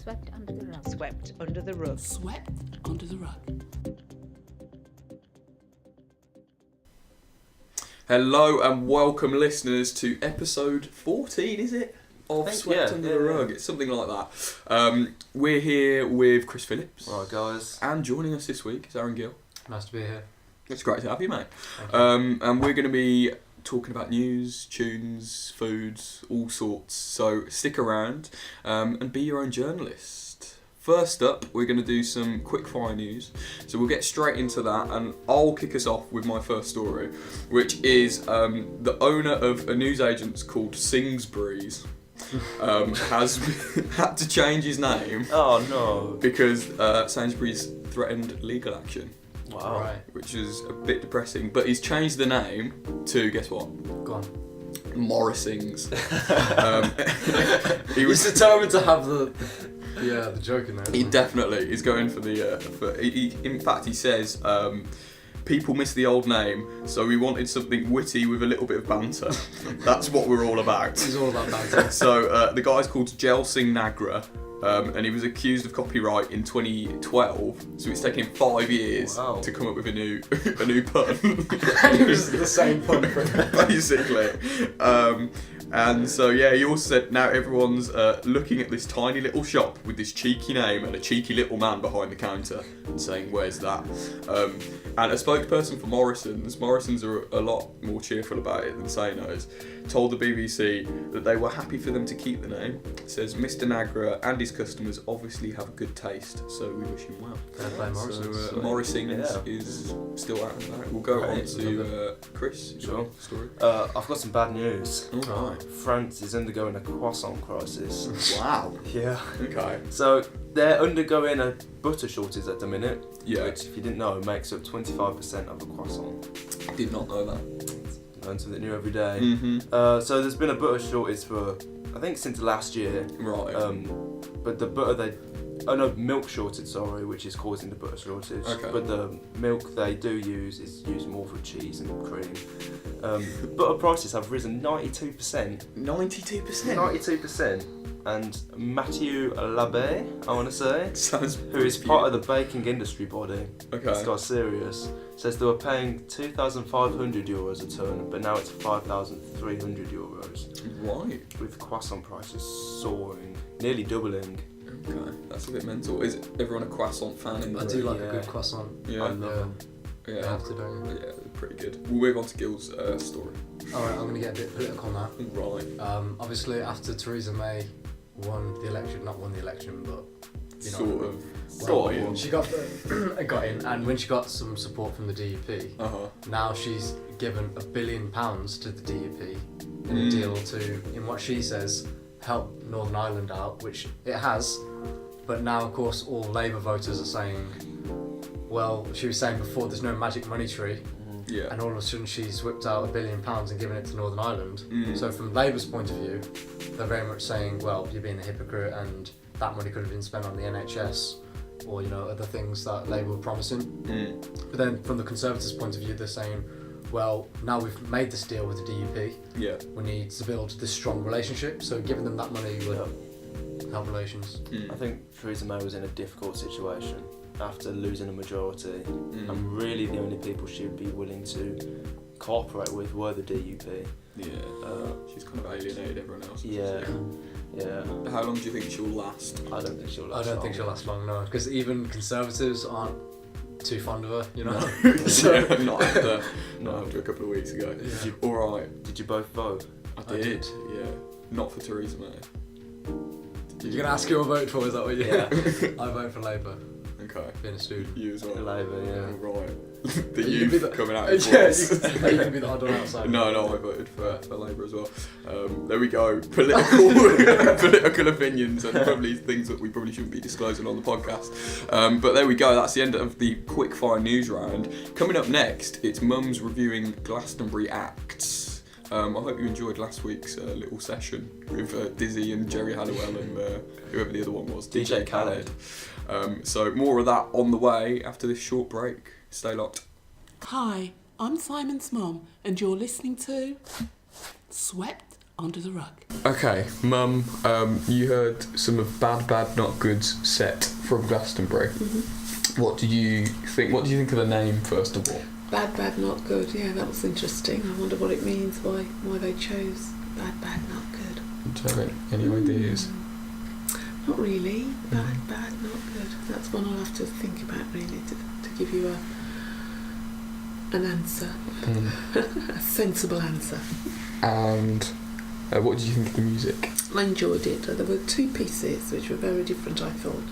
Swept under the rug. Swept under the rug. Swept under the rug. Hello and welcome listeners to episode 14, is it? Of Swept Under the Rug. It's something like that. We're here with Chris Phillips. Right, guys. And joining us this week is Aaron Gill. Nice to be here. It's great to have you, mate. Thank you. And we're going to be talking about news, tunes, foods, all sorts. So stick around and be your own journalist. First up, we're going to do some quickfire news. So we'll get straight into that, and I'll kick us off with my first story, which is the owner of a newsagent's called Singsbury's has had to change his name. Oh no! Because Sainsbury's threatened legal action. Wow. Right. Which is a bit depressing, but he's changed the name to, guess what? Go on. Morrisings. He was determined to have the joke in there. He definitely is going for the. In fact, he says people miss the old name, so we wanted something witty with a little bit of banter. That's what we're all about. He's all about banter. So the guy's called Jel Singh Nagra. And he was accused of copyright in 2012, so it's taken him 5 years to come up with a new pun. And it was the same pun for him. Basically. And so he also said now everyone's looking at this tiny little shop with this cheeky name and a cheeky little man behind the counter and saying, "Where's that?" And a spokesperson for Morrisons are a lot more cheerful about it than Sano's, told the BBC that they were happy for them to keep the name. It says Mr. Nagra and his customers obviously have a good taste, so we wish him well. Fair play, Morrisons. So Morrisings is still out and about. We'll go on to Chris. Sure. Story. I've got some bad news. All right. France is undergoing a croissant crisis. Wow. Yeah. Okay. So they're undergoing a butter shortage at the minute. Yeah. Which, if you didn't know, makes up 25% of a croissant. I did not know that. Learn something new every day. Mm-hmm. So there's been a butter shortage for, I think, since last year. Right. But the butter milk shortage, sorry, which is causing the butter shortage. Okay. But the milk they do use is used more for cheese and cream. Butter prices have risen 92%. 92%? 92%. And Mathieu Labbe, I want to say, Sounds who is part of the baking industry body, this Okay. guy's serious, says they were paying 2,500 euros a tonne, but now it's 5,300 euros. Right. With croissant prices soaring, nearly doubling. Okay. That's a bit mental. Is everyone a croissant fan in the I do room? like a good croissant. Yeah. I love them. You Yeah. have to, don't you? Yeah, they're pretty good. We'll move on to Gil's story. Alright, I'm going to get a bit political now. Right. Obviously, after Theresa May won the election, but you know, Sort of. well, Got in. she got in, and when she got some support from the DUP, Uh-huh. now she's given £1 billion to the DUP in a deal to, in what she says, help Northern Ireland out, which it has. But now, of course, all Labour voters are saying, well, she was saying before there's no magic money tree, Yeah. and all of a sudden she's whipped out £1 billion and given it to Northern Ireland. So from Labour's point of view, they're very much saying, well, you're being a hypocrite and that money could have been spent on the NHS or, you know, other things that Labour were promising. But then from the Conservatives' point of view, they're saying, well, now we've made this deal with the DUP, Yeah. we need to build this strong relationship, so giving them that money would help relations. I think Theresa May was in a difficult situation after losing a majority, and really the only people she'd be willing to cooperate with were the DUP. Yeah. She's kind of alienated everyone else. Yeah. How long do you think she'll last? I don't think she'll last I don't long. think she'll last long, no, because even Conservatives aren't too fond of her, you know. Yeah, not after a couple of weeks ago. Yeah. Alright. Did you both vote? I did, yeah. Not for Theresa May. You're going to ask who I voted for, is that what you Yeah. I vote for Labour, Okay. being a student. You as well. Labour, yeah. Right. The You can be youth coming out. Yeah, you can be the odd one outside. No, I voted for Labour as well. There we go. Political opinions and probably things that we probably shouldn't be disclosing on the podcast. But there we go. That's the end of the quickfire news round. Coming up next, it's Mum's reviewing Glastonbury acts. I hope you enjoyed last week's little session with Dizzy and Jerry Halliwell and whoever the other one was, DJ Khaled. So more of that on the way after this short break. Stay locked. Hi, I'm Simon's mum, and you're listening to Swept Under the rug. Okay, Mum, you heard some of Bad Bad Not Good's set from Glastonbury. Mm-hmm. What do you think? What do you think of the name, first of all? Bad, bad, not good. Yeah, that was interesting. I wonder what it means, why they chose bad, bad, not good. Do you have any ideas? Not really. Bad, bad, not good. That's one I'll have to think about, really, to give you an answer. A sensible answer. And what did you think of the music? I enjoyed it. There were two pieces which were very different, I thought.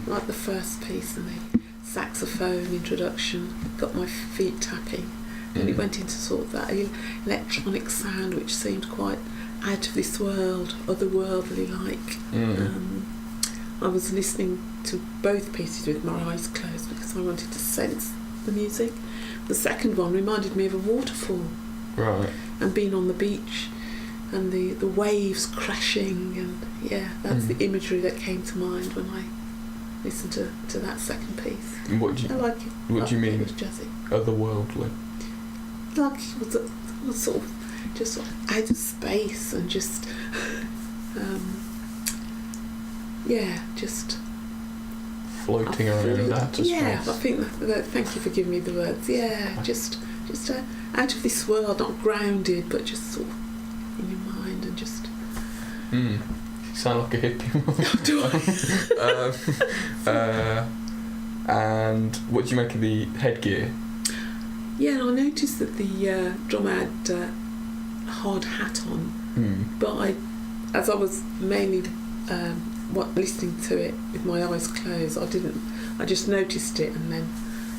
Like the first piece and the saxophone introduction got my feet tapping. And it went into sort of that electronic sound which seemed quite out of this world, otherworldly like. I was listening to both pieces with my eyes closed because I wanted to sense the music. The second one reminded me of a waterfall. Right. And being on the beach and the waves crashing, and yeah, that's the imagery that came to mind when I listened to that second piece. And what do you, I like it. What do you mean? It was jazzy. Otherworldly. Like it was sort of just sort of out of space and just just Floating around in outer space. Yeah, I think that. Thank you for giving me the words. Yeah, just out of this world, not grounded, but just sort of in your mind and just. You sound like a hippie. Do I? And what do you make of the headgear? Yeah, I noticed that the drummer had a hard hat on, but as I was mainly listening to it with my eyes closed, I just noticed it and then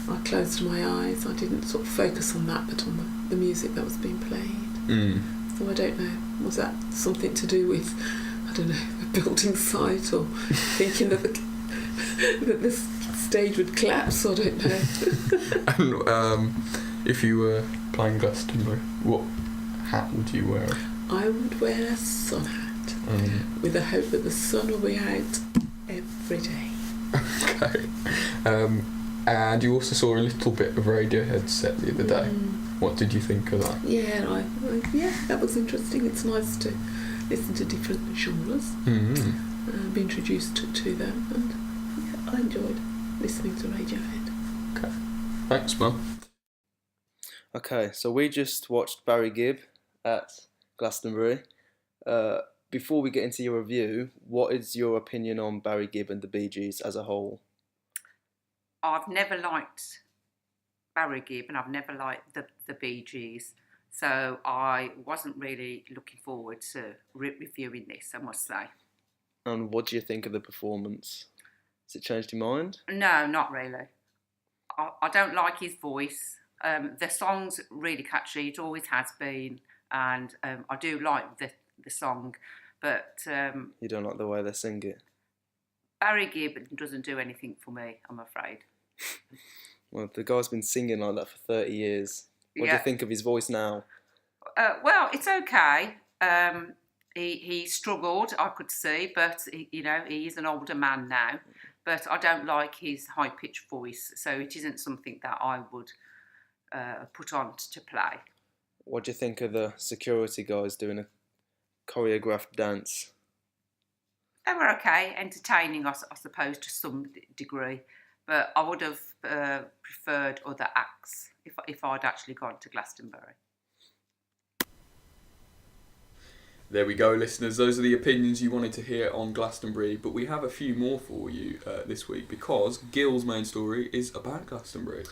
I closed my eyes. I didn't sort of focus on that, but on the music that was being played. So I don't know, was that something to do with, I don't know, a building site or thinking that the stage would collapse? I don't know. And if you were playing Glastonbury, what hat would you wear? I would wear a sun hat with the hope that the sun will be out every day. Okay. And you also saw a little bit of Radiohead set the other day. What did you think of that? Yeah, that was interesting. It's nice to listen to different genres, be introduced to them, and I enjoyed listening to Radiohead. Okay. Thanks, Mum. Okay, so we just watched Barry Gibb at Glastonbury. Before we get into your review, what is your opinion on Barry Gibb and the Bee Gees as a whole? I've never liked Barry Gibb and I've never liked the Bee Gees, so I wasn't really looking forward to reviewing this, I must say. And what do you think of the performance? Has it changed your mind? No, not really. I don't like his voice. The song's really catchy, it always has been, and I do like the song, but you don't like the way they sing it? Barry Gibb doesn't do anything for me, I'm afraid. Well, the guy's been singing like that for 30 years. What do you think of his voice now? Well, it's okay. He struggled, I could see, but he is an older man now. But I don't like his high-pitched voice, so it isn't something that I would put on to play. What do you think of the security guys doing a choreographed dance? They were okay, entertaining, I suppose, to some degree. But I would have preferred other acts if I'd actually gone to Glastonbury. There we go, listeners. Those are the opinions you wanted to hear on Glastonbury, but we have a few more for you this week because Gil's main story is about Glastonbury.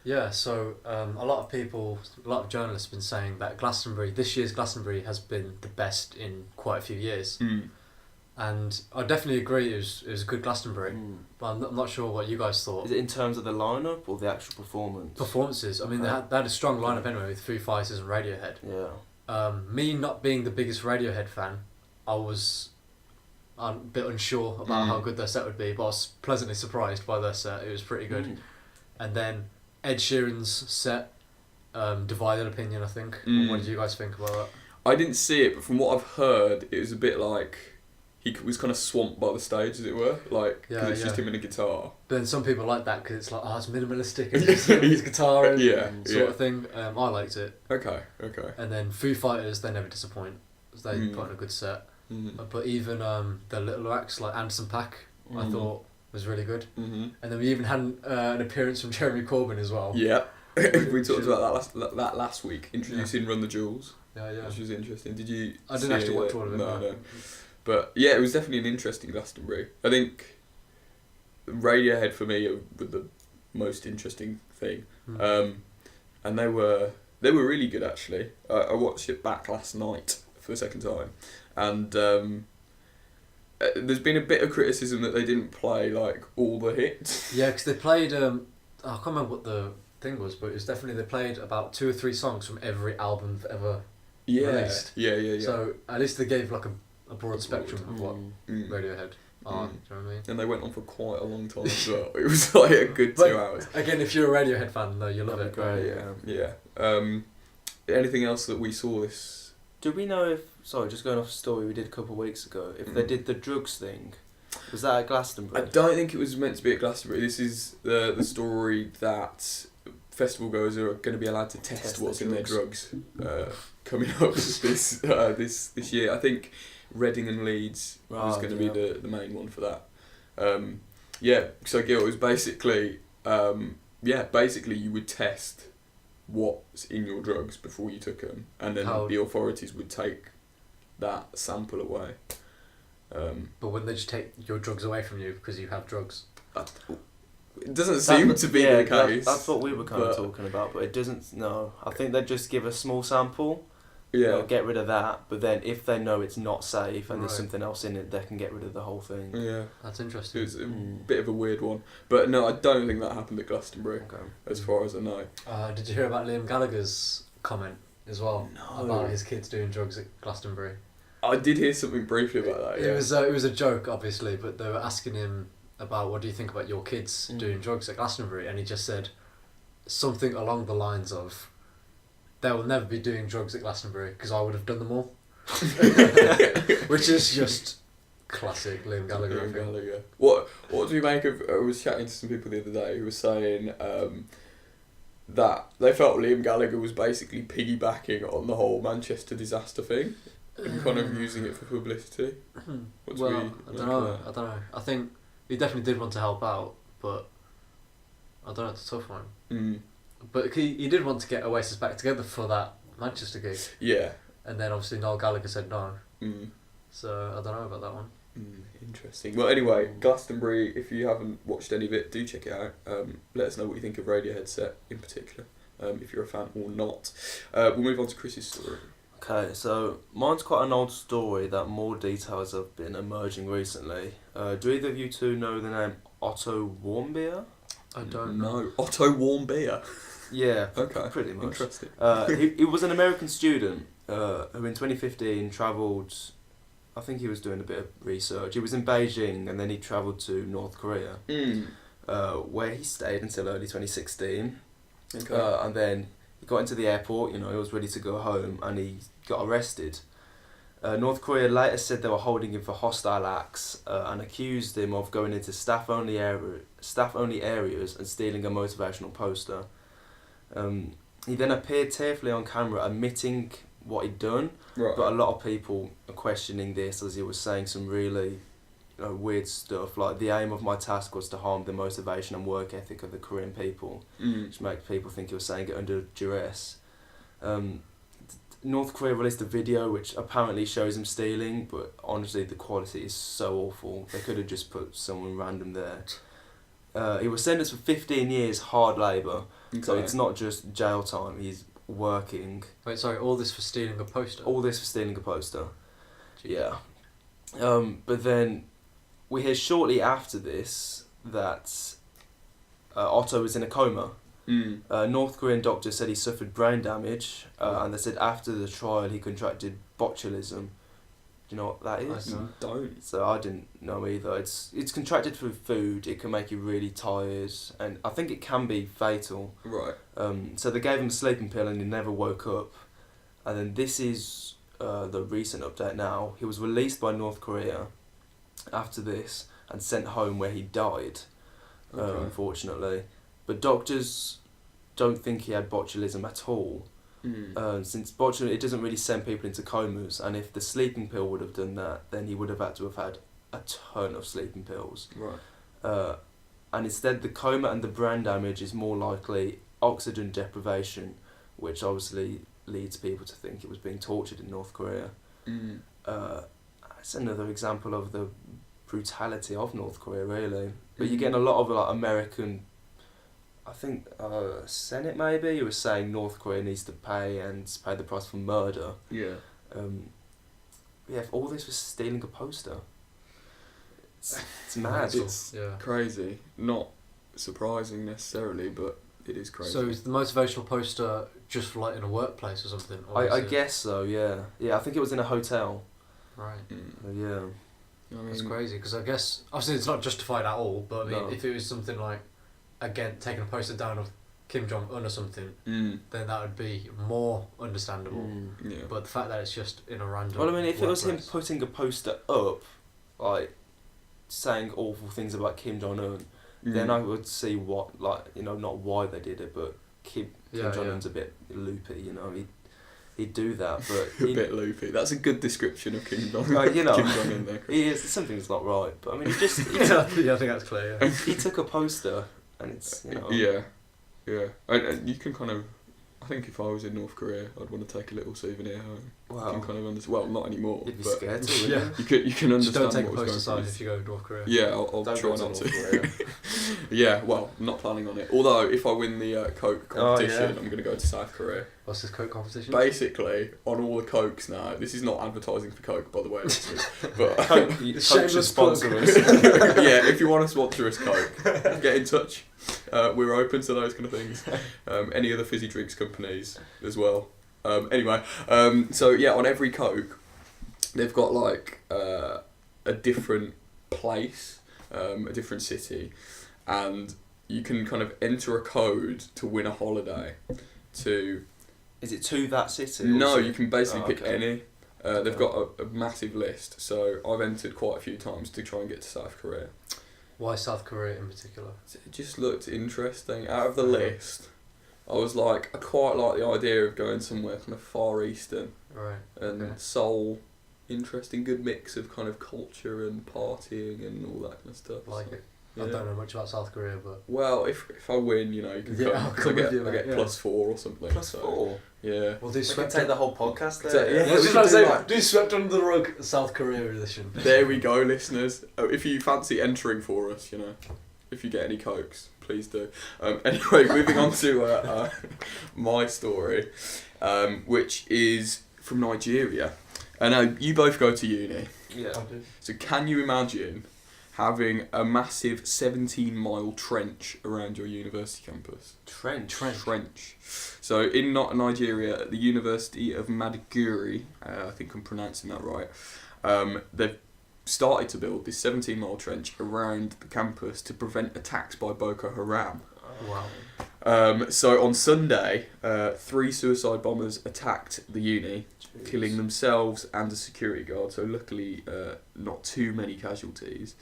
Yeah, so a lot of journalists have been saying that this year's Glastonbury has been the best in quite a few years. And I definitely agree it was a good Glastonbury, but I'm not sure what you guys thought. Is it in terms of the lineup or the actual performance? Performances. I mean, they had a strong lineup anyway with Foo Fighters and Radiohead. Yeah. Me not being the biggest Radiohead fan, I was a bit unsure about how good their set would be, but I was pleasantly surprised by their set. It was pretty good. And then Ed Sheeran's set, divided opinion, I think. What did you guys think about that? I didn't see it, but from what I've heard, it was a bit like he was kind of swamped by the stage, as it were, because it's just him and a guitar. But then some people like that because it's like, it's minimalistic, and just his guitar and sort of thing. I liked it. Okay. And then Foo Fighters, they never disappoint. They put on a good set. Mm-hmm. But even the little acts like Anderson .Paak, I thought was really good. Mm-hmm. And then we even had an appearance from Jeremy Corbyn as well. Yeah. We talked about that last week, introducing Run the Jewels, Yeah. which was interesting. Did you? I didn't see actually any watch of all of it. No. But yeah, it was definitely an interesting Glastonbury. I think Radiohead for me were the most interesting thing, and they were really good actually. I watched it back last night for the second time, and there's been a bit of criticism that they didn't play like all the hits. Yeah, because they played. I can't remember what the thing was, but it was definitely they played about 2 or 3 songs from every album they've ever released. Yeah. So at least they gave like a broad spectrum of what Mm. Radiohead are. Do you know what I mean? And they went on for quite a long time as well. It was like a good 2 hours. Again, if you're a Radiohead fan, though, you love it. Great. Yeah. Anything else that we saw this? Do we know if, sorry, just going off a story we did a couple of weeks ago, if they did the drugs thing, was that at Glastonbury? I don't think it was meant to be at Glastonbury. This is the story that festival goers are going to be allowed to test what's in their drugs coming up this year. I think Reading and Leeds was going to be the main one for that. So Gil, it was basically basically you would test what's in your drugs before you took them, and then the authorities would take that sample away. But wouldn't they just take your drugs away from you because you have drugs? It doesn't seem to be the case. That's what we were kind of talking about, but it doesn't. No, I think they just give a small sample. Yeah. Get rid of that, but then if they know it's not safe and there's something else in it, they can get rid of the whole thing. Yeah. That's interesting. It was a bit of a weird one. But no, I don't think that happened at Glastonbury, as far as I know. Did you hear about Liam Gallagher's comment as well? No. About his kids doing drugs at Glastonbury? I did hear something briefly about that, yeah. It was a joke, obviously, but they were asking him about what do you think about your kids doing drugs at Glastonbury, and he just said something along the lines of, they will never be doing drugs at Glastonbury because I would have done them all. Which is just classic Liam Gallagher. Liam Gallagher. What do you make of... I was chatting to some people the other day who were saying that they felt Liam Gallagher was basically piggybacking on the whole Manchester disaster thing and kind of using it for publicity. I don't know. I think he definitely did want to help out, but I don't know, it's a tough one. But he did want to get Oasis back together for that Manchester gig. Yeah. And then obviously Noel Gallagher said no. So I don't know about that one. Interesting. Well, anyway, Glastonbury, if you haven't watched any of it, do check it out. Let us know what you think of Radiohead set in particular, if you're a fan or not. We'll move on to Chris's story. Okay, so mine's quite an old story that more details have been emerging recently. Do either of you two know the name Otto Warmbier? I don't know. Otto Warmbier. Yeah, okay. Pretty much. Interesting. He was an American student who in 2015 travelled, I think he was doing a bit of research. He was in Beijing and then he travelled to North Korea, where he stayed until early 2016. Okay. And then he got into the airport, he was ready to go home and he got arrested. North Korea later said they were holding him for hostile acts and accused him of going into staff-only areas and stealing a motivational poster. He then appeared tearfully on camera admitting what he'd done, but a lot of people are questioning this as he was saying some really weird stuff, like the aim of my task was to harm the motivation and work ethic of the Korean people, which makes people think he was saying it under duress. North Korea released a video which apparently shows him stealing, but honestly the quality is so awful. They could have just put someone random there. He was sentenced for 15 years hard labour, so it's not just jail time, he's working. Wait, sorry, all this for stealing a poster? All this for stealing a poster. Jeez. Yeah. But then we hear shortly after this that Otto was in a coma. North Korean doctors said he suffered brain damage, and they said after the trial he contracted botulism. Do you know what that is? I don't. So I didn't know either. It's contracted through food. It can make you really tired, and I think it can be fatal. Right. So they gave him a sleeping pill, and he never woke up. And then this is the recent update now. He was released by North Korea after this and sent home where he died. Unfortunately. But doctors don't think he had botulism at all. Since botulinum, it doesn't really send people into comas, and if the sleeping pill would have done that, then he would have had to have had a ton of sleeping pills. Right. And instead, the coma and the brain damage is more likely oxygen deprivation, which obviously leads people to think it was being tortured in North Korea. It's another example of the brutality of North Korea, really. But you're getting a lot of like American, I think Senate maybe, who was saying North Korea needs to pay the price for murder. Yeah. Yeah, if all this was stealing a poster. It's mad. It's crazy. Not surprising necessarily, but it is crazy. So is the motivational poster just for like in a workplace or something? Or I guess so, yeah. Yeah, I think it was in a hotel. Right. Yeah. I mean, That's crazy, because I guess, obviously it's not justified at all, but I mean, No. if it was something like, again, taking a poster down of Kim Jong-un or something, then that would be more understandable. Yeah. But the fact that it's just in a random Well, I mean, if it was him workplace- putting a poster up, like, saying awful things about Kim Jong-un, then I would see what, like, you know, not why they did it, but Kim Jong-un's a bit loopy, you know, he'd do that, but... a bit loopy. That's a good description of Kim Jong-un. you know, Kim Jong-un there. he is, something's not right, but I mean, he yeah, I think that's clear, yeah. he took a poster, and it's, you know... Yeah. And you can kind of... I think if I was in North Korea, I'd want to take a little souvenir home. Wow. You can kind of understand... Well, not anymore. You'd be but scared to, Yeah. wouldn't you? You can Just understand don't take a what was poster going sign through. if you go to North Korea. Yeah, I'll Don't try go to not to. North Korea. Yeah, well, not planning on it. Although, if I win the Coke competition, yeah. I'm going to go to South Korea. What's this Coke competition? Basically, on all the Cokes now, this is not advertising for Coke, by the way, listeners, but Coke should Shameless plug. sponsor us. yeah, if you want to sponsor us Coke, get in touch. We're open to those kind of things. Any other fizzy drinks companies as well. Anyway, so yeah, on every Coke, they've got like a different place, a different city, and you can kind of enter a code to win a holiday to... Is it to that city? No, or you can basically pick okay. any. They've got a massive list, so I've entered quite a few times to try and get to South Korea. Why South Korea in particular? It just looked interesting. Out of the list, I was like, I quite like the idea of going somewhere kind of Far Eastern Right. and Seoul. Interesting, good mix of kind of culture and partying and all that kind of stuff. Like so, it. yeah. I don't know much about South Korea, but... Well, if I win, you know, you can Yeah, come. I'll 'cause come I get, with you, I get mate, yeah. +4 or something. +4? So, yeah. We'll do We can swept take the whole podcast So, there. yeah. I was we just about to should do say, that. do swept under the rug South Korea edition. There we go, listeners. If you fancy entering for us, you know, if you get any Cokes, please do. Anyway, moving on to my story, which is from Nigeria. And you both go to uni. Yeah. So can you imagine having a massive 17-mile trench around your university campus? Trench. So in Nigeria, at the University of Maiduguri, I think I'm pronouncing that right, they've started to build this 17-mile trench around the campus to prevent attacks by Boko Haram. Wow. So on Sunday, 3 suicide bombers attacked the uni, killing themselves and a security guard. So luckily, not too many casualties.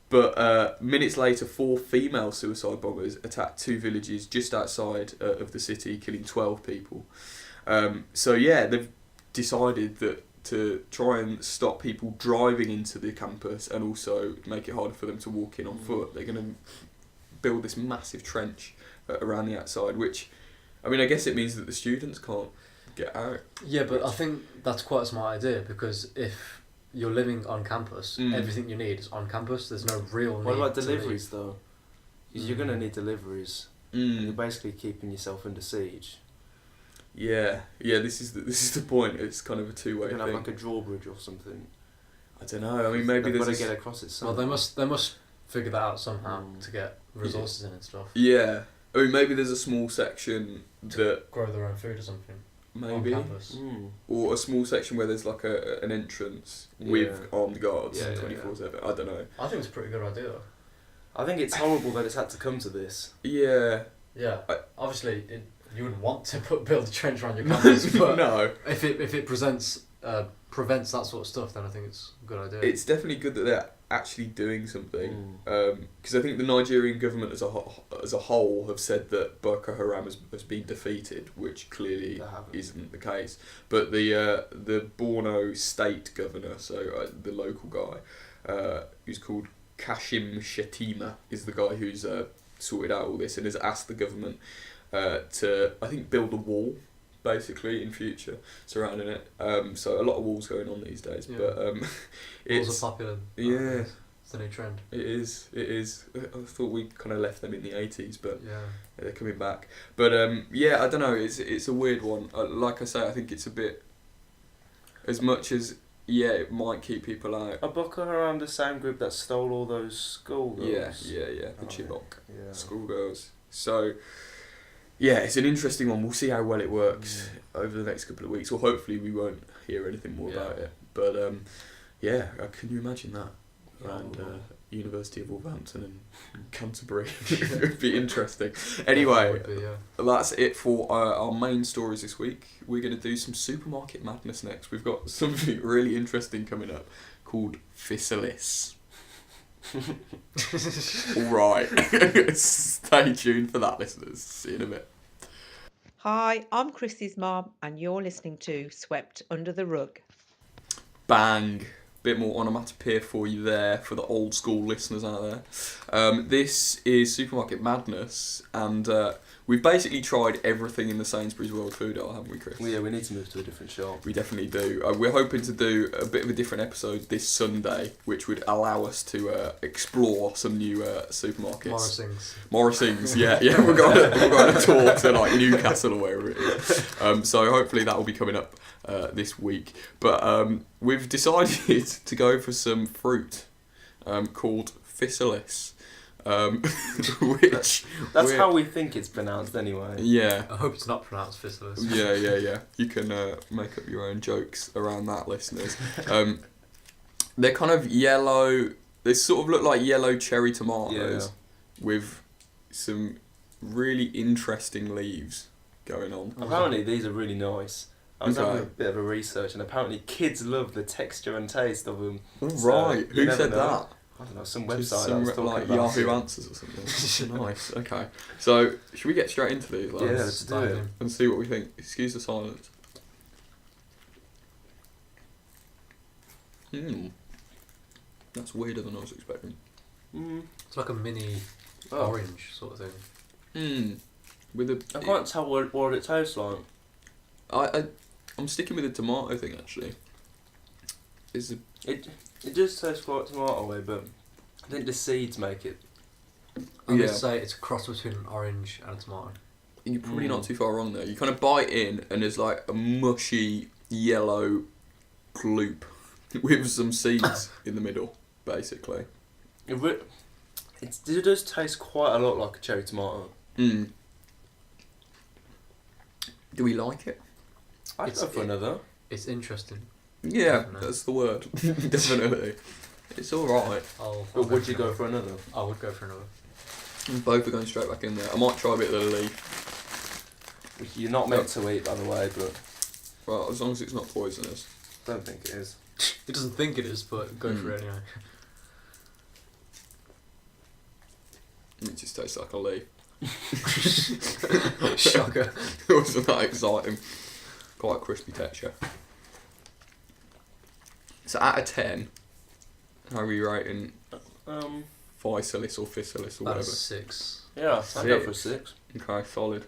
But minutes later, 4 female suicide bombers attacked 2 villages just outside of the city, killing 12 people. So yeah, they've decided that to try and stop people driving into the campus and also make it harder for them to walk in on foot, they're going to build this massive trench around the outside, which, I mean, I guess it means that the students can't get out. Yeah, but I think that's quite a smart idea, because if you're living on campus, everything you need is on campus. There's no real need. What about to deliveries though? 'Cause you're gonna need deliveries. And you're Mm. basically keeping yourself under siege. Yeah, this is the point. It's kind of a two-way You're thing. gonna have like a drawbridge or something. I don't know. I mean, maybe They've got there's to get across it. Well, Somehow. they must figure that out somehow to get resources in and stuff. Yeah. I mean, maybe there's a small section that Grow their own food or something maybe, on campus. or a small section where there's like an entrance with armed guards, Yeah, 24/7. I don't know. I think it's a pretty good idea. I think it's horrible that it's had to come to this. Yeah. Yeah, I- obviously you wouldn't want to build a trench around your campus, but No. if it presents a prevents that sort of stuff, then I think it's a good idea. It's definitely good that they're actually doing something, because I think the Nigerian government as a whole have said that Boko Haram has been defeated, which clearly isn't the case. But the Borno state governor, so the local guy, who's called Kashim Shettima, is the guy who's sorted out all this and has asked the government to, I think, build a wall, basically, in future surrounding it. So a lot of walls going on these days, but walls are popular. Yeah, it's the new trend. It is. I thought we kind of left them in the 80s, but yeah, they're coming back. But yeah, I don't know. It's a weird one. Like I say, I think it's a bit. As much as it might keep people out. Are Boko Haram the same group that stole all those schoolgirls? Yeah. The Chibok yeah. schoolgirls. So. Yeah, it's an interesting one. We'll see how well it works over the next couple of weeks. Or hopefully we won't hear anything more about it. But can you imagine that? Around University of Wolverhampton and Canterbury. It would be interesting. Anyway, that's it for our main stories this week. We're going to do some supermarket madness next. We've got something really interesting coming up called Physalis. Alright, stay tuned for that, listeners. See you in a bit. Hi, I'm Chrissy's mum, and you're listening to Swept Under the Rug. Bang! Bit more onomatopoeia for you there, for the old school listeners out there. This is Supermarket Madness, and we've basically tried everything in the Sainsbury's World Food Aisle, haven't we, Chris? Well, yeah, we need to move to a different shop. We definitely do. We're hoping to do a bit of a different episode this Sunday, which would allow us to explore some new supermarkets. Morrisings, yeah. We're going on a tour to like Newcastle or wherever it is. So hopefully that will be coming up this week. But we've decided to go for some fruit called Physalis. Which that's how we think it's pronounced anyway. Yeah. I hope it's not pronounced Physalis. Yeah. You can make up your own jokes around that, listeners. They're kind of yellow. They sort of look like yellow cherry tomatoes with some really interesting leaves going on. Apparently these are really nice. I was having a bit of a research, and apparently kids love the texture and taste of them. Right, who said that? I don't know, some website. Some like Yahoo Answers or something. Nice. Okay. So, should we get straight into these? Yeah, let's do it. And see what we think. Excuse the silence. That's weirder than I was expecting. It's like a mini orange sort of thing. I can't tell what it tastes like. I'm sticking with the tomato thing actually. It does taste like tomato way, but I think the seeds make it. I would say it's a cross between an orange and a tomato. You're probably not too far wrong there. You kind of bite in and there's like a mushy yellow gloop with some seeds in the middle, basically. It does taste quite a lot like a cherry tomato. Do we like it? I'd go for another. It's interesting. Yeah, Definitely. that's the word. Definitely. It's alright. But would you go for another? I would go for another. Both are going straight back in there. I might try a bit of the leaf. Which you're not meant to eat, by the way, but... Well, as long as it's not poisonous. Don't think it is. It doesn't think it is, but go for it anyway. It just tastes like a leaf. Shocker. It wasn't that exciting. Quite crispy texture. So out of 10, how are we rating Physalis or Physalis or whatever? 6. Yeah, I'd go for a 6. Okay, solid.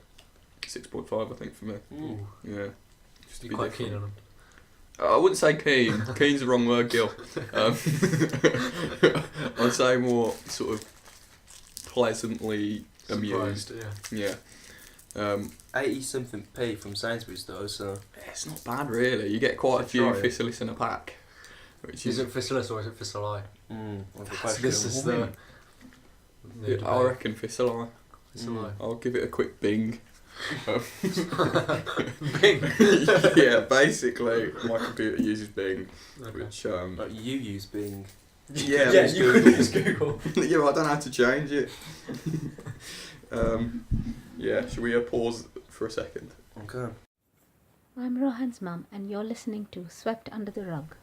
6.5 I think for me. Ooh. Yeah. Just to You're be quite different. keen on them. I wouldn't say keen. Keen's the wrong word, Gil. I'd say more sort of pleasantly amused. Surprised, Yeah. 80-something p from Sainsbury's though, so... It's not bad really. You get quite a few Physalis in a pack. Which is it Physalis or is it Physalis? This is the... I reckon Physalis. I'll give it a quick Bing. Bing? Yeah, basically my computer uses Bing, which you use Bing. Yeah, you could use Google. Yeah, but I don't know how to change it. Yeah, should we pause for a second? Okay. I'm Rohan's mum, and you're listening to Swept Under the Rug.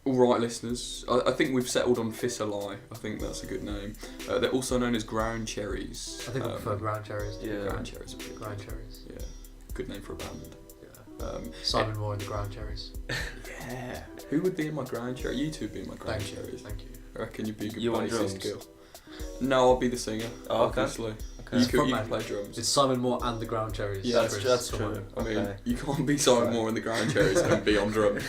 All right, listeners. I think we've settled on Fissalai. I think that's a good name. They're also known as ground cherries. I think I prefer ground cherries. Yeah, ground cherries. Ground cherries. Yeah, good name for a band. Simon Moore and the Ground Cherries. Yeah. Who would be in my ground cherry? You two would be in my ground Thank you. cherries. Thank you. I reckon you'd be a good You on bassist, drums? Gil. No, I'll be the singer. Oh, okay. Obviously. Okay. You can Frontman. play drums. It's Simon Moore and the Ground Cherries. Yeah, that's true. I mean, Okay. you can't be Simon Moore in the ground cherries and be on drums.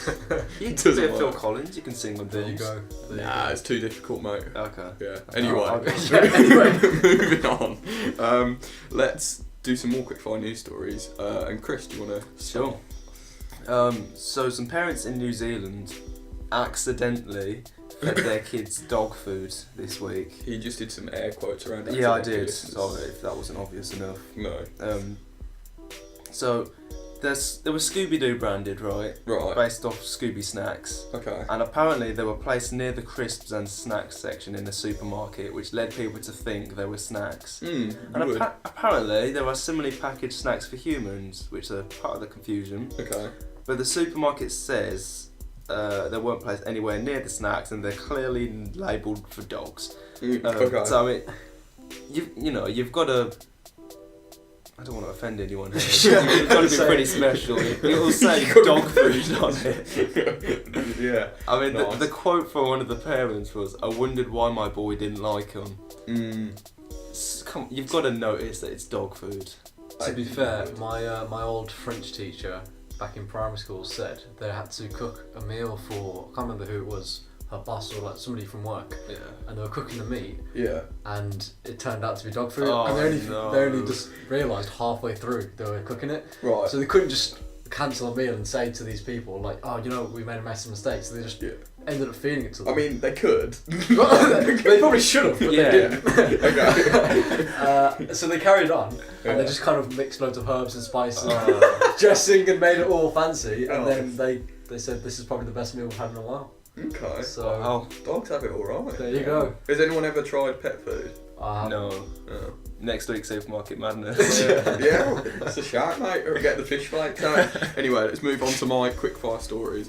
You can Doesn't be Phil work. Collins. You can sing on There you drums. go. There you Nah, go. it's too difficult, mate. Okay. Yeah. Okay, Anyway, I'll go. moving on. Let's do some more quickfire news stories. And Chris, do you want to start? Sure. So some parents in New Zealand accidentally fed their kids dog food this week. He just did some air quotes around it. Yeah, I did. Sorry if that wasn't obvious enough. No. So there was Scooby-Doo branded, right? Right. Based off Scooby snacks. Okay. And apparently they were placed near the crisps and snacks section in the supermarket, which led people to think they were snacks. And And apparently there are similarly packaged snacks for humans, which are part of the confusion. Okay. But the supermarket says they weren't placed anywhere near the snacks, and they're clearly labelled for dogs. Okay. So I mean, you've got to. I don't want to offend anyone here. You've got to be pretty special. It'll say dog food on it. Yeah. I mean, Nice. the quote from one of the parents was, "I wondered why my boy didn't like them." Come, you've got to notice that it's dog food. To be fair, my old French teacher back in primary school said they had to cook a meal for, I can't remember who it was, her boss or like somebody from work, Yeah. and they were cooking the meat, Yeah. and it turned out to be dog food, Oh, and they only no. just realised halfway through they were cooking it, Right. so they couldn't just cancel a meal and say to these people like, oh, you know, we made a massive mistake, so they just Yeah. ended up feeding it to them. I mean, they could. they probably should have, but Yeah. they didn't. Okay. So they carried on, Yeah. and they just kind of mixed loads of herbs and spices, dressing, and made it all fancy. And Oh. then they said this is probably the best meal we've had in a while. Okay. So Wow. Dogs have it all right. there you go. Has anyone ever tried pet food? No. Oh. Next week, Supermarket Madness. Yeah, that's a shout, mate. Or get the fish flakes out. Anyway, let's move on to my quickfire stories,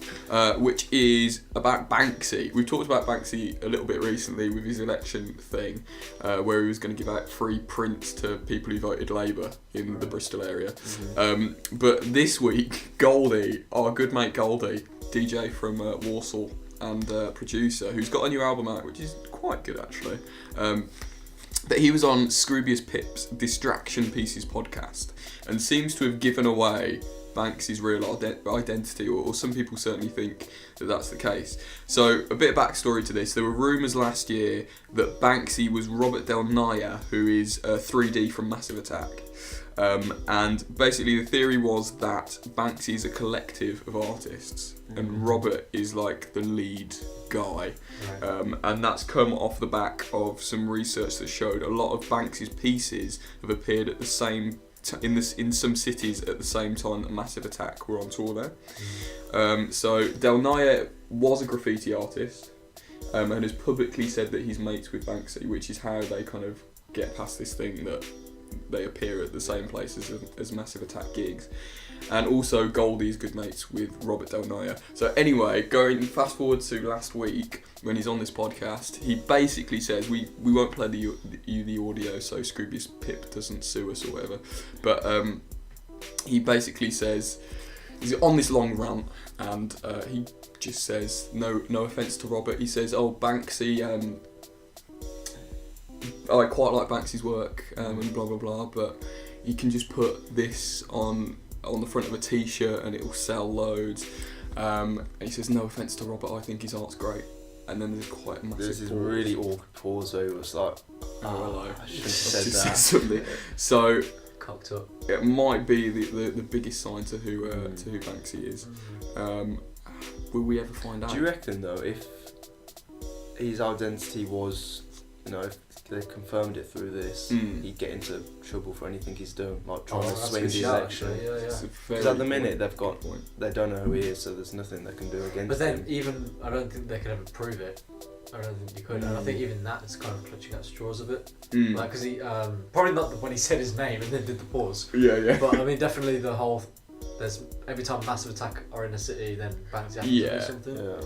which is about Banksy. We've talked about Banksy a little bit recently with his election thing, where he was going to give out free prints to people who voted Labour in the Bristol area. But this week, Goldie, our good mate Goldie, DJ from Warsaw and producer, who's got a new album out, which is quite good actually. But he was on Scroobius Pip's Distraction Pieces podcast and seems to have given away Banksy's real identity, or some people certainly think that that's the case. So a bit of backstory to this. There were rumours last year that Banksy was Robert Del Naya, who is 3D from Massive Attack. And basically the theory was that Banksy is a collective of artists and Robert is like the lead guy. And that's come off the back of some research that showed a lot of Banksy's pieces have appeared at the same in some cities at the same time that Massive Attack were on tour there. So Del Naya was a graffiti artist and has publicly said that he's mates with Banksy, which is how they kind of get past this thing that they appear at the same places as Massive Attack gigs. And also Goldie's good mates with Robert Del Naya. So anyway, going fast forward to last week when he's on this podcast, he basically says, we won't play the audio so Scroobius Pip doesn't sue us or whatever, but he basically says, he's on this long rant and he just says, no offence to Robert, he says, oh, Banksy, I quite like Banksy's work and blah blah blah, but you can just put this on the front of a t-shirt and it will sell loads. And he says, no offence to Robert, I think his art's great. And then there's quite a massive There's this pause. really awkward pause where it was like, hello. I shouldn't have Just said that. something. So Cocked up. it might be the biggest sign to who Banksy is. Will we ever find out? Do you reckon though, if his identity was, if they confirmed it through this, he'd get into trouble for anything he's done, like trying to that's swing good the shout, election? actually, yeah. It's a Because very at the minute good they've got, point. they don't know who he is, so there's nothing they can do against But then him. even, I don't think they could ever prove it. I don't think you could, and I think even that is kind of clutching at straws a bit. Like, because he, probably not when he said his name and then did the pause. Yeah. But I mean, definitely the whole there's every time Massive Attack are in a city, then Banksy has to Yeah. do something. Yeah.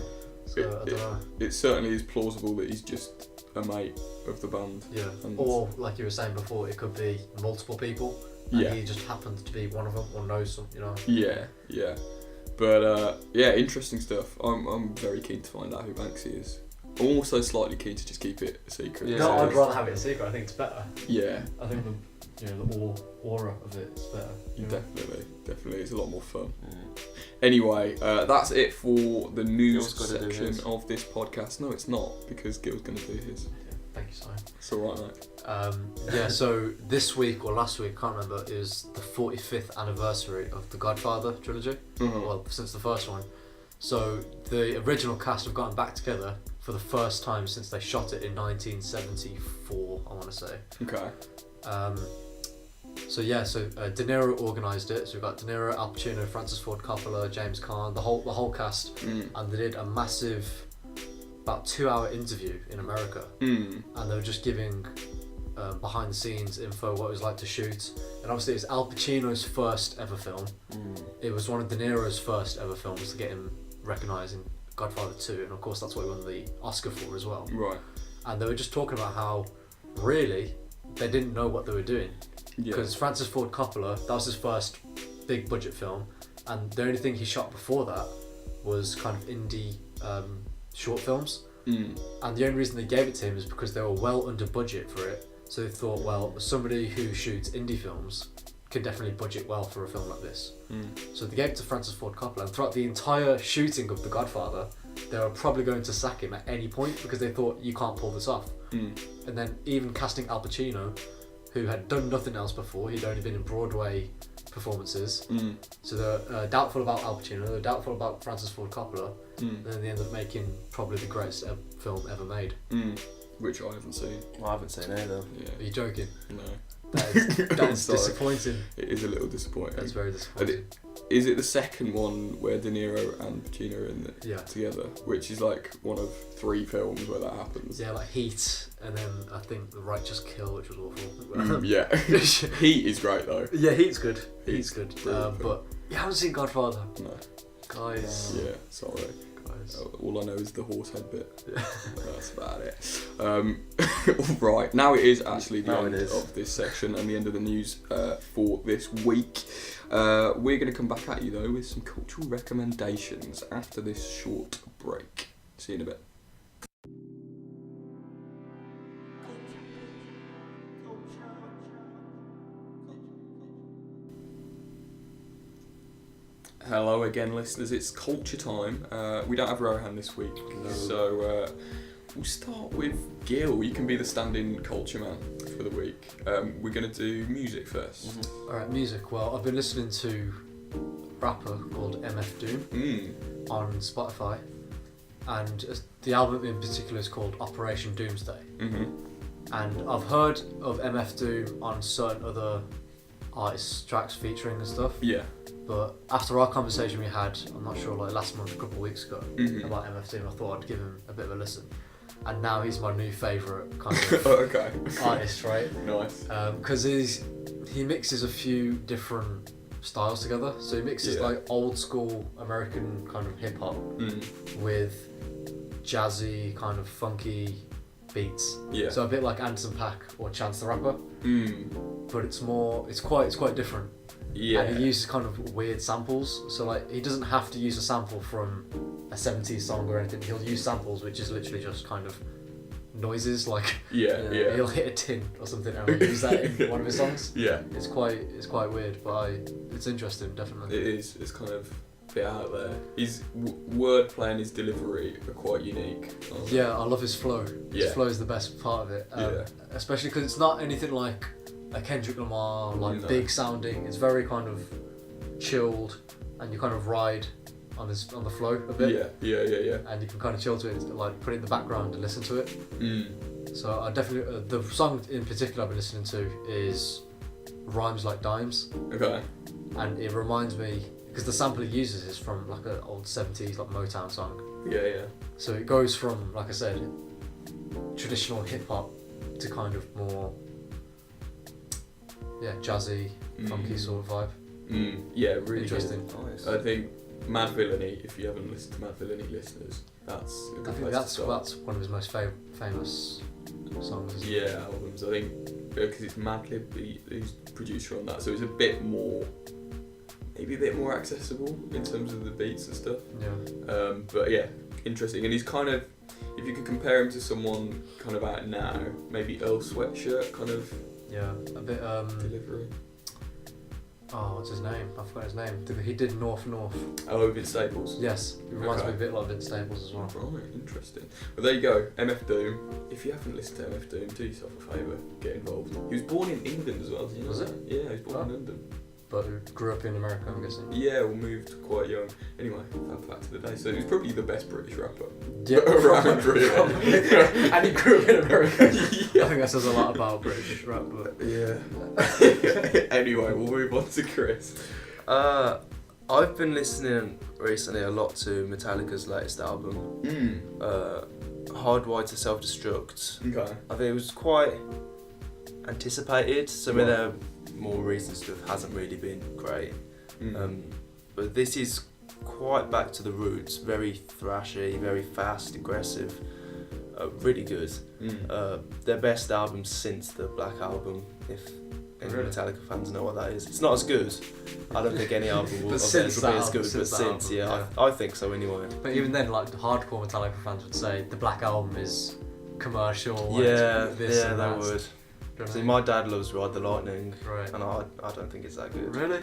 So I don't know. It certainly is plausible that he's just a mate of the band. Yeah. And- Or like you were saying before, it could be multiple people, and Yeah. he just happens to be one of them or knows some. You know. Yeah. But yeah, interesting stuff. I'm very keen to find out who Banksy is. I'm also slightly keen to just keep it a secret. Yeah. No, I'd So- rather have it a secret. I think it's better. Yeah, I think the aura of it is better. you know? definitely. It's a lot more fun. Anyway, that's it for the news Gil's gotta do section his. of this podcast. No, it's not, because Gil's going to do his. Thank you, Simon. It's alright, mate. Yeah, so this week or last week, can't remember, is the 45th anniversary of the Godfather trilogy. Mhm. Well, since the first one. So the original cast have gotten back together for the first time since they shot it in 1974, I want to say. Okay. So De Niro organised it. So we've got De Niro, Al Pacino, Francis Ford Coppola, James Caan, the whole cast, and they did a massive, about 2-hour interview in America, and they were just giving behind the scenes info what it was like to shoot. And obviously it's Al Pacino's first ever film. It was one of De Niro's first ever films to get him recognised in Godfather 2, and of course that's what he won the Oscar for as well. Right. And they were just talking about how really they didn't know what they were doing, Yeah. because Francis Ford Coppola, that was his first big budget film, and the only thing he shot before that was kind of indie short films. And the only reason they gave it to him is because they were well under budget for it. So they thought, well, somebody who shoots indie films can definitely budget well for a film like this. So they gave it to Francis Ford Coppola, and throughout the entire shooting of The Godfather, they were probably going to sack him at any point because they thought, you can't pull this off. And then even casting Al Pacino, who had done nothing else before, he'd only been in Broadway performances. So they're doubtful about Al Pacino, they're doubtful about Francis Ford Coppola, and then they ended up making probably the greatest film ever made. Which I haven't seen. I haven't seen it either. Yeah. Are you joking? No. That I'm is sorry. disappointing. It is a little disappointing. That's very disappointing. Is it the second one where De Niro and Pacino are in it Yeah. together? Which is like one of 3 films where that happens. Yeah, like Heat, and then I think The Righteous Kill, which was awful. Yeah. Heat is great though. Yeah, Heat's good. Heat's Heat's good. brilliant But you haven't seen Godfather, No. guys. Yeah, sorry. Guys. All I know is the horse head bit. That's about it. Right, now it is actually the Now end it is. of this section and the end of the news for this week. We're going to come back at you though with some cultural recommendations after this short break. See you in a bit. Hello again, listeners. It's culture time. We don't have Rohan this week, so we'll start with Gil. You can be the stand-in culture man for the week. We're going to do music first. Alright, music. Well, I've been listening to a rapper called MF Doom on Spotify, and the album in particular is called Operation Doomsday. And I've heard of MF Doom on certain other artists' tracks featuring and stuff. Yeah. But after our conversation we had, I'm not sure, like last month, a couple of weeks ago, about MF Doom, I thought I'd give him a bit of a listen. And now he's my new favourite kind of Okay. artist, right? Nice. Because he mixes a few different styles together. So he mixes Yeah. like old school American kind of hip hop with jazzy kind of funky beats. Yeah. So a bit like Anderson .Paak or Chance the Rapper, but it's quite different. Yeah. And he uses kind of weird samples. So like he doesn't have to use a sample from a 70s song or anything. He'll use samples which is literally just kind of noises, like Yeah. he'll hit a tin or something and he'll use that in one of his songs. Yeah. It's quite weird, but it's interesting, definitely. It is. It's kind of a bit out there. His wordplay and his delivery are quite unique. aren't they? Yeah, I love his flow. Yeah. His flow is the best part of it. Yeah. Especially because it's not anything like a Kendrick Lamar, like No. big sounding. It's very kind of chilled, and you kind of ride on the flow a bit. Yeah. And you can kind of chill to it, like put it in the background and listen to it. So I definitely the song in particular I've been listening to is Rhymes Like Dimes, Okay. and it reminds me because the sample he uses is from like an old 70s like Motown song. Yeah. So it goes from, like I said, traditional hip hop to kind of more, jazzy, funky sort of vibe. Yeah, really Interesting. good. Nice. I think Mad Villainy, if you haven't listened to Mad Villainy, listeners, that's a good I think place that's to start. one of his most famous songs. Isn't it? Yeah, albums. I think because it's Madlib who's producer on that, so it's a bit more, maybe a bit more accessible in terms of the beats and stuff. Yeah. But yeah, interesting. And he's kind of, if you could compare him to someone kind of out now, maybe Earl Sweatshirt kind of Yeah. A bit. delivery. Oh, what's his name? I forgot his name. He did North. Oh, Vince Staples. Yes, it reminds Okay. me a bit like Vince Staples as well. Right, interesting. Well, there you go. MF Doom. If you haven't listened to MF Doom, do yourself a favour, get involved. He was born in England as well, did you know Was that? it? Yeah, he was born Oh. in London. But who grew up in America, I'm guessing. Yeah, well, moved quite young. Anyway, fun fact of the day. So he was probably the best British rapper Yeah, around, really. And he grew up in America. Yeah. I think that says a lot about British rap, but Yeah. Anyway, we'll move on to Chris. I've been listening recently a lot to Metallica's latest album, Hardwired to Self-Destruct. Okay. I think it was quite anticipated. Some of their more recent stuff hasn't really been great. But this is quite back to the roots, very thrashy, very fast, aggressive, really good. Their best album since the Black Album, if any Really? Metallica fans know what that is. It's not as good. I don't think any album will But of since theirs will that be as album, good, but since that since, album, yeah, yeah. I think so anyway. But even then, like, the hardcore Metallica fans would say the Black Album is commercial. and Yeah, this yeah, and they that. would. Do you know what I See, mean? my dad loves Ride the Lightning, Right. and I don't think it's that good. Really?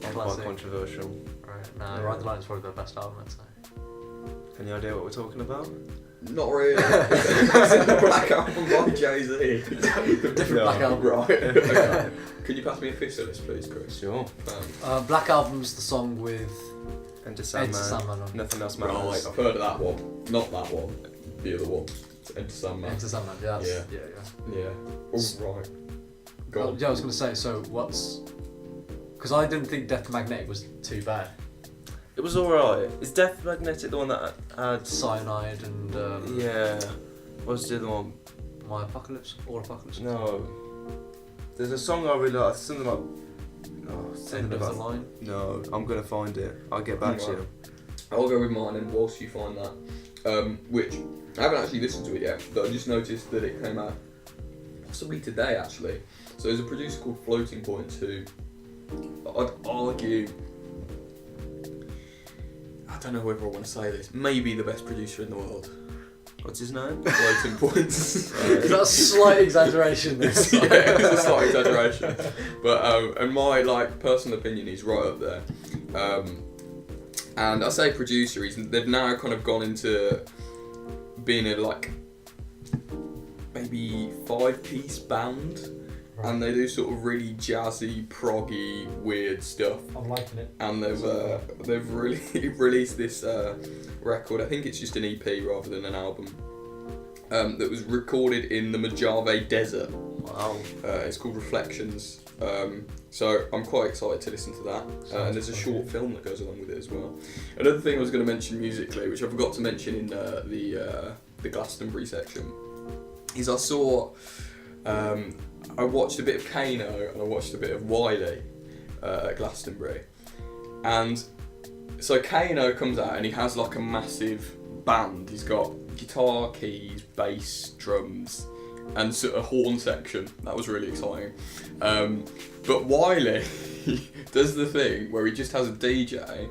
Quite Classic. controversial. Right. No, Ride the Lightning's probably their best album, I'd say. Any idea what we're talking about? Not really. It's the Black Album by Jay-Z. Different No. Black Album. Right. Okay. Can you pass me a fifth list, please, Chris? Sure. Black Album's the song with Enter Enter Sandman. Sandman on. Nothing else Right, matters. I've heard of that one. Not that one. The other one. It's Enter Sandman. Enter Sandman, yeah. Yeah. Yeah. Yeah. All right. Go on. Yeah, I was going to say, so what's... Because I didn't think Death Magnetic was too bad. It was alright. Is Death Magnetic the one that had... Cyanide and Yeah. What's the other one? My Apocalypse? Or Apocalypse? No. There's a song I really like. Something like... Oh, something End of the about... Line? No, I'm going to find it. I'll get back to you. I'll go with mine, and whilst you find that, which I haven't actually listened to it yet, but I just noticed that it came out possibly today, actually. So there's a producer called Floating Point who I'd argue, I don't know whether I want to say this, maybe the best producer in the world. What's his name? Floating Points. Is that a slight exaggeration? Yeah, it's a slight exaggeration. But and my personal opinion, he's right up there. And I say producer, they've now kind of gone into being a maybe 5-piece band, and they do sort of really jazzy, proggy, weird stuff. I'm liking it. And they've really released this record. I think it's just an EP rather than an album. That was recorded in the Mojave Desert. Wow. It's called Reflections. So I'm quite excited to listen to that. And there's a short film that goes along with it as well. Another thing I was going to mention musically, which I forgot to mention in the Glastonbury section, is I saw. I watched a bit of Kano and I watched a bit of Wiley at Glastonbury. And so Kano comes out and he has like a massive band. He's got guitar, keys, bass, drums, and sort of horn section. That was really exciting. But Wiley does the thing where he just has a DJ,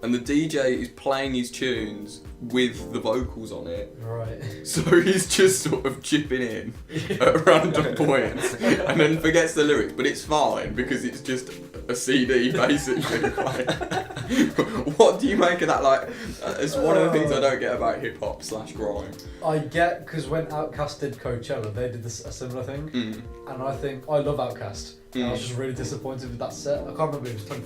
and the DJ is playing his tunes with the vocals on it. Right. So he's just sort of chipping in at random points and then forgets the lyrics, but it's fine because it's just a CD basically. What do you make of that? It's one of the things I don't get about hip hop / grime. I get, because when Outkast did Coachella, they did a similar thing, and I think I love Outkast. And I was just really disappointed with that set. I can't remember if it was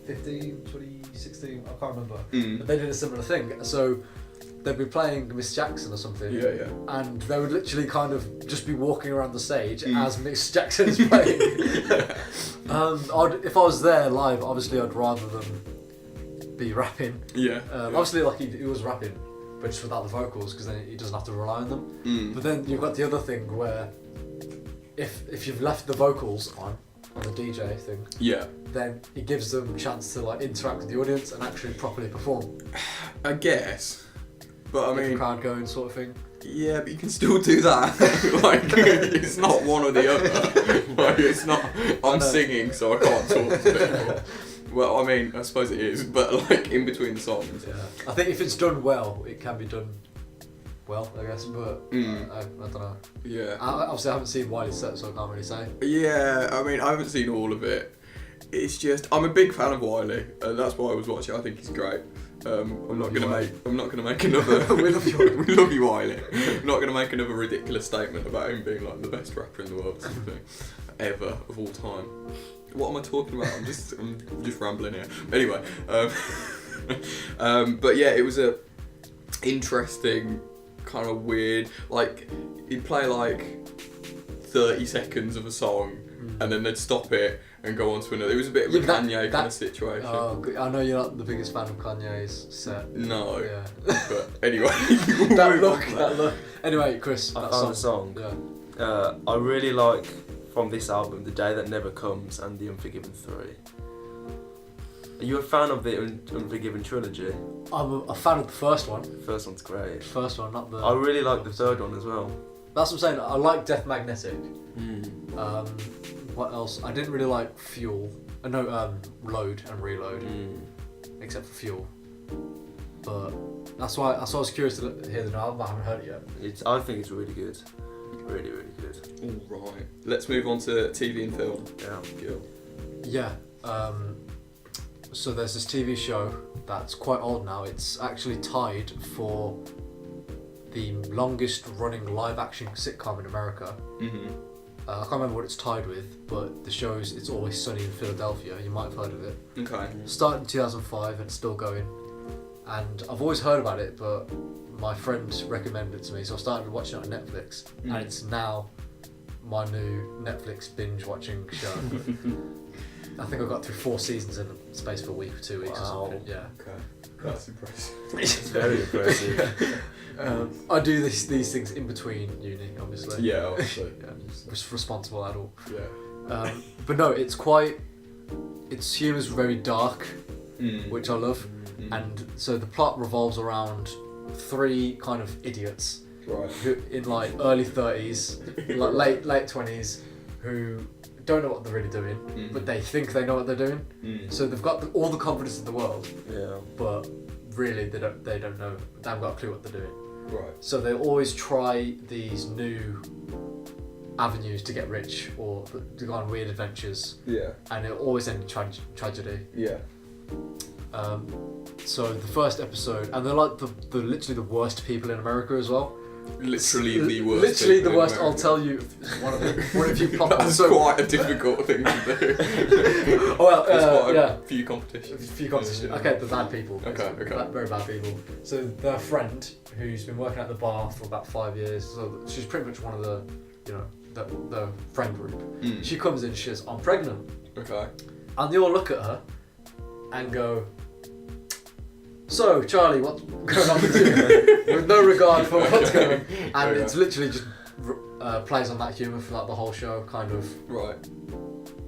2015, 2016, I can't remember. But they did a similar thing. So they'd be playing Miss Jackson or something, Yeah. and they would literally kind of just be walking around the stage as Miss Jackson is playing. If I was there live, obviously I'd rather them be rapping. Yeah. Obviously, he was rapping, but just without the vocals, because then he doesn't have to rely on them. But then you've got the other thing where if you've left the vocals on, on the DJ thing, Yeah. then it gives them a chance to like interact with the audience and actually properly perform. I guess. But I Get the mean, crowd going, sort of thing. yeah, but you can still do that. Like, it's not one or the other. Like, it's not, I'm singing, so I can't talk to people. Well, I mean, I suppose it is, but like in between the songs. Yeah. I think if it's done well, it can be done well, I guess, but I don't know. Yeah. Obviously, I haven't seen Wiley's set, so I can't really say. Yeah, I mean, I haven't seen all of it. It's just, I'm a big fan of Wiley, and that's why I was watching. I think he's great. I'm not gonna make another. We love you. We love you, Wiley. I'm not gonna make another ridiculous statement about him being like the best rapper in the world, or something, ever of all time. What am I talking about? I'm just rambling here. Anyway, but yeah, it was a interesting, kind of weird. Like, he'd play like 30 seconds of a song, and then they'd stop it and go on to another. It was a bit of a Kanye kind of situation. Oh, I know you're not the biggest fan of Kanye's set. No. Yeah. But anyway, that look. Anyway, Chris, I that found a song. Yeah. I really like from this album, The Day That Never Comes and The Unforgiven 3. Are you a fan of the Unforgiven trilogy? I'm a fan of the first one. The first one's great. First one, not the. I really like the third one as well. That's what I'm saying. I like Death Magnetic. What else? I didn't really like Fuel. Load and Reload, except for Fuel. But that's why I was curious to hear the new album. I haven't heard it yet. I think it's really good. Really, really good. All right. Let's move on to TV and film. Yeah. Gil. Yeah. So there's this TV show that's quite old now. It's actually tied for the longest running live action sitcom in America. I can't remember what it's tied with, but the show's It's Always Sunny in Philadelphia. You might have heard of it. Okay. Started in 2005 and it's still going. And I've always heard about it, but my friend recommended it to me, so I started watching it on Netflix. And it's now my new Netflix binge watching show. I think I got through 4 seasons in the space for a week or 2 weeks or something. Yeah. Okay. That's impressive. It's very impressive. I do these things in between uni, obviously. Yeah, obviously. Just responsible adult. Yeah. But no, its humour's very dark, which I love. And so the plot revolves around 3 kind of idiots, Right. who in like early 30s, like late 20s, who don't know what they're really doing, but they think they know what they're doing. So they've got all the confidence in the world, but really they don't know. They haven't got a clue what they're doing. Right. So they always try these new avenues to get rich or to go on weird adventures. Yeah. And it always ends in tragedy. Yeah. So the first episode, and they're like the literally the worst people in America as well. Literally the worst. Literally people the in worst. America. I'll tell you one of you plot. That's quite a difficult thing to do. Oh well, There's quite yeah. a few competitions. A few competitions. Okay, the bad people. Okay. Very bad people. So their friend, who's been working at the bar for about 5 years, so she's pretty much one of the, the friend group. She comes in, she says, "I'm pregnant." Okay. And they all look at her and go, "So, Charlie, what's going on with you?" With no regard for what's going on. And it's literally just plays on that humour for like the whole show, kind of Right.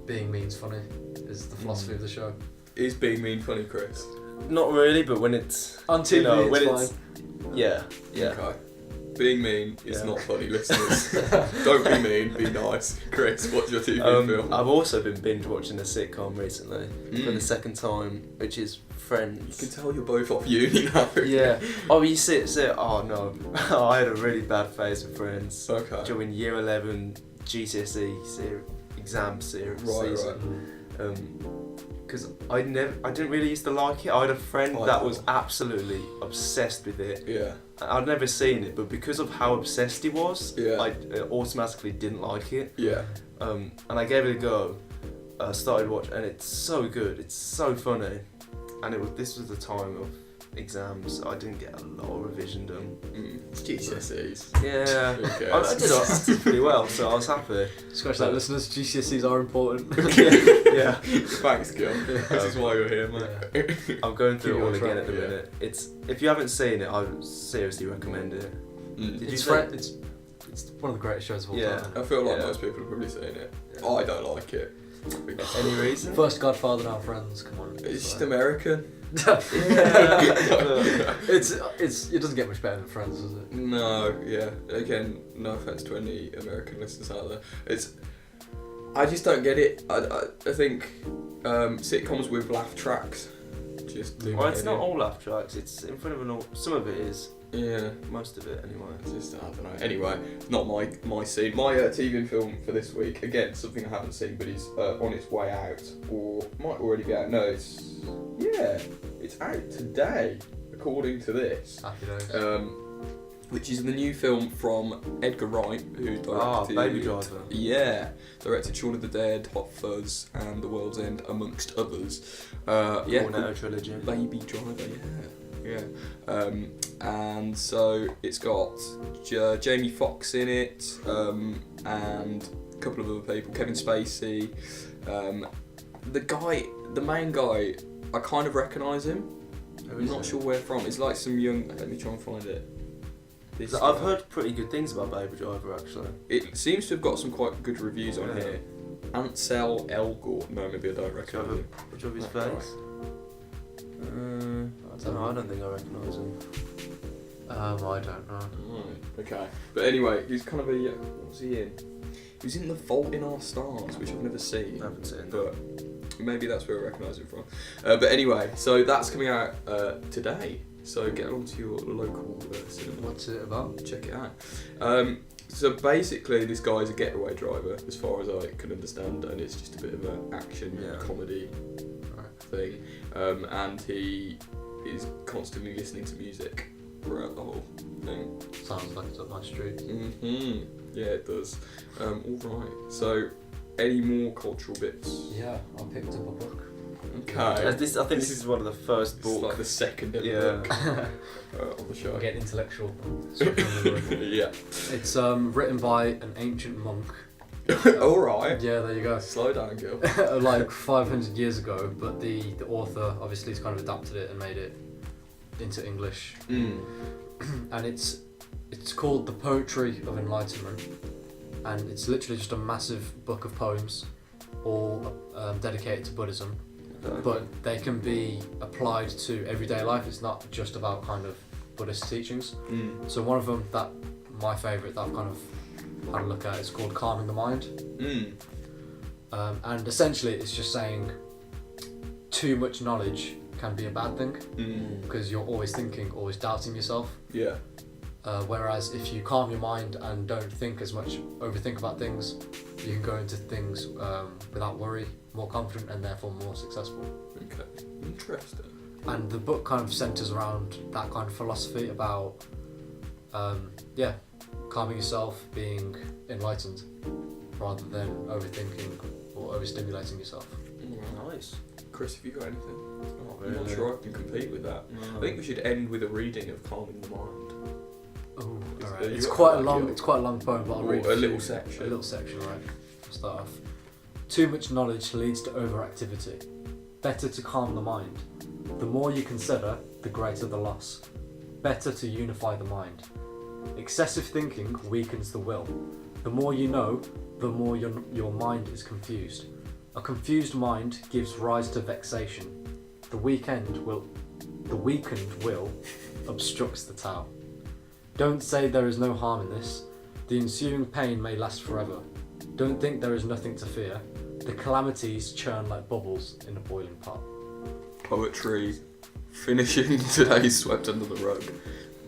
being mean's funny is the philosophy of the show. Is being mean funny, Chris? Not really, but when it's On TV, when it's it's yeah. Okay. Being mean is not funny, listeners. Don't be mean, be nice. Chris, what's your TV film? I've also been binge watching a sitcom recently for the second time, which is Friends. You can tell you're both off uni now. Yeah. Oh, you sit. Oh no, I had a really bad phase with Friends. Okay. During year 11 GCSE exam series. Right. Because I didn't really used to like it. I had a friend that was absolutely obsessed with it. Yeah. I'd never seen it, but because of how obsessed he was, Yeah. I automatically didn't like it. Yeah. And I gave it a go. Started watching, and it's so good. It's so funny. And this was the time of exams. I didn't get a lot of revision done. It's GCSEs. Yeah, Who I cares? did pretty well, so I was happy. Scratch that, listeners. GCSEs are important. Yeah, Thanks, Gil. This is why you're here, mate. I'm going through it all Keep again on at the track, minute. If you haven't seen it, I seriously recommend it. Did you It's say? It's one of the greatest shows of all Yeah. time. I feel like Yeah. most people have probably seen it. I don't like it. Any reason? First Godfather, now Friends. Come on. It's just American. It doesn't get much better than Friends, does it? No, yeah. Again, no offense to any American listeners out there. I just don't get it. I think sitcoms with laugh tracks just do. Well, it's not all laugh tracks. It's in front of an. Some of it is. Yeah, most of it anyway. Just I don't know. Anyway, not my scene. My TV and film for this week. Again, something I haven't seen, but is on its way out, or might already be out. No, it's out today, according to this. Happy days. Which is the new film from Edgar Wright, who directed Baby Driver. Yeah, directed Shaun of the Dead, Hot Fuzz, and The World's End, amongst others. Cornetto trilogy. Baby Driver, yeah. And so it's got Jamie Foxx in it, and a couple of other people, Kevin Spacey. The main guy, I kind of recognise him. I'm not sure where from. It's like some young. Let me try and find it. I've heard pretty good things about Baby Driver actually. It seems to have got some quite good reviews on here. Ansel Elgort. No, maybe I don't recognise him. Which of his face? I don't know. I don't think I recognise him. I don't know. Right. Okay. But anyway, he's kind of a. What was he in? He was in The Fault in Our Stars, which I've never seen. I haven't seen but maybe that's where I recognise him from. But anyway, so that's coming out today. So get along to your local cinema. What's it about? Check it out. So basically, this guy's a getaway driver, as far as I can understand, and it's just a bit of an action comedy thing. And he is constantly listening to music throughout the whole thing. Sounds like it's up my street. Mm-hmm. Yeah, it does. All right. So, any more cultural bits? Yeah, I picked up a book. Okay. I think this is one of the first It's books. like the second ever book on the show. Get intellectual. Yeah. It's written by an ancient monk. All right. Yeah, there you go. Slow down, girl. Like 500 years ago, but the author obviously has kind of adapted it and made it into English. And it's called The Poetry of Enlightenment, and it's literally just a massive book of poems, all dedicated to Buddhism. But they can be applied to everyday life. It's not just about kind of Buddhist teachings. So one of them, my favourite that I've kind of had a look at, is called Calming the Mind. And essentially it's just saying too much knowledge can be a bad thing, because you're always thinking, always doubting yourself. Yeah. Whereas if you calm your mind and don't think as much, overthink about things, you can go into things without worry, more confident, and therefore more successful. Okay. Interesting. And the book kind of centres around that kind of philosophy about, calming yourself, being enlightened, rather than overthinking or overstimulating yourself. Nice. Chris, have you got anything? Not I'm not really. sure I can compete with that. No. I think we should end with a reading of Calming the Mind. Oh, Is alright. there- It's you got quite a like long. your- It's quite a long poem, but I'll Or read a few- little section. A little section, right? I'll start off. Too much knowledge leads to overactivity. Better to calm the mind. The more you consider, the greater the loss. Better to unify the mind. Excessive thinking weakens the will. The more you know, the more your mind is confused. A confused mind gives rise to vexation. The weakened will obstructs the Tao. Don't say there is no harm in this. The ensuing pain may last forever. Don't think there is nothing to fear. The calamities churn like bubbles in a boiling pot. Poetry. Finishing today's Swept Under the Rug.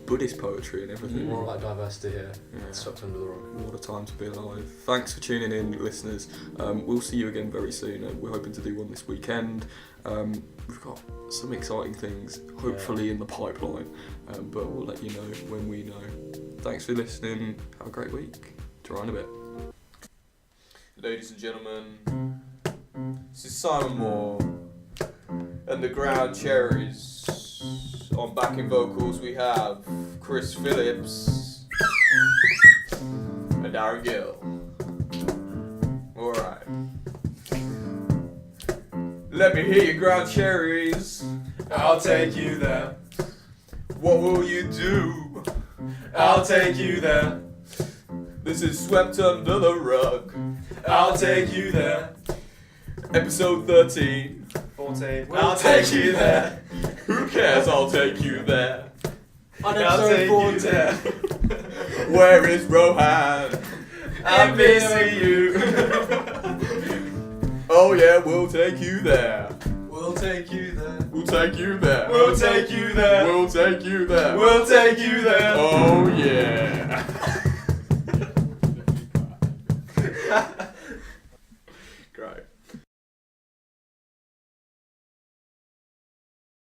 Buddhist poetry and everything. More like diversity here. Yeah. It's swept under the rug. What a time to be alive. Thanks for tuning in, listeners. We'll see you again very soon. We're hoping to do one this weekend. We've got some exciting things, hopefully, in the pipeline. But we'll let you know when we know. Thanks for listening. Have a great week. Try in a bit. Ladies and gentlemen, this is Simon Moore and the Ground Cherries. On backing vocals we have Chris Phillips and Aaron Gill. Alright. Let me hear your Ground Cherries. I'll take you there. What will you do? I'll take you there. This is Swept Under the Rug. I'll take you there. Episode 13. 14. I'll take you there. Who cares? I'll take you there. On I'll take episode you 14. there. Where is Rohan? I'm missing you. Oh yeah, we'll take you there. We'll take you there. We'll take you there. We'll take you there. We'll take you there. We'll take you there. Oh yeah.